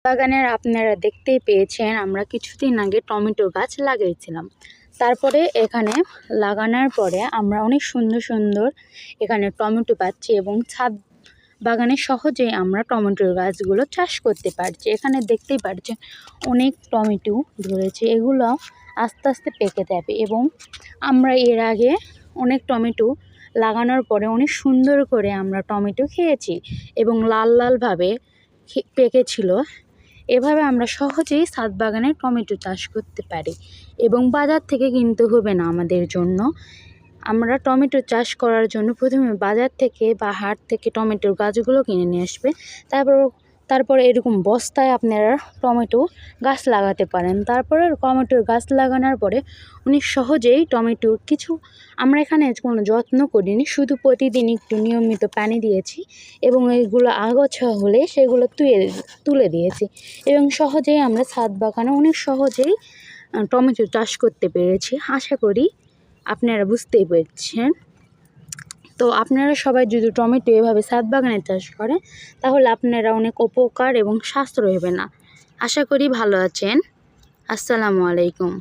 বাগানের আপনারা দেখতেই পেয়েছেন আমরা কিছুদিন আগে টমেটো গাছ লাগিয়েছিলাম। তারপরে এখানে লাগানোর পরে আমরা অনেক সুন্দর সুন্দর এখানে টমেটো পাচ্ছি এবং ছাদ বাগানে সহজেই আমরা টমেটোর গাছগুলো চাষ করতে পারছি। এখানে দেখতেই পাচ্ছেন অনেক টমেটো ধরেছে, এগুলো আস্তে আস্তে পেকে যাবে এবং আমরা এর আগে অনেক টমেটো লাগানোর পরে অনেক সুন্দর করে আমরা টমেটো খেয়েছি এবং লাল লালভাবে পেকেছিল। এভাবে আমরা সহজেই ছাদ বাগানে টমেটো চাষ করতে পারি এবং বাজার থেকে কিনতে হবে না আমাদের জন্য। আমরা টমেটো চাষ করার জন্য প্রথমে বাজার থেকে বা হাট থেকে টমেটোর গাছগুলো কিনে নিয়ে আসবে। তারপর এরকম বস্তায় আপনারা টমেটো গাছ লাগাতে পারেন। তারপরে টমেটোর গাছ লাগানোর পরে অনেক সহজেই টমেটোর আমরা এখানে কোনো যত্ন করিনি, শুধু প্রতিদিন একটু নিয়মিত পানি দিয়েছি এবং এইগুলো আগাছা হলে সেগুলো তুলে দিয়েছি এবং সহজেই আমরা ছাদ বাগানে অনেক সহজেই টমেটো চাষ করতে পেরেছি। আশা করি আপনারা বুঝতেই পেরেছেন। তো আপনারা সবাই যদি টমেটো এভাবে ছাদ বাগানে চাষ করেন তাহলে আপনারা অনেক উপকার এবং সাশ্রয় হবে না। আশা করি ভালো আছেন। আসসালামু আলাইকুম।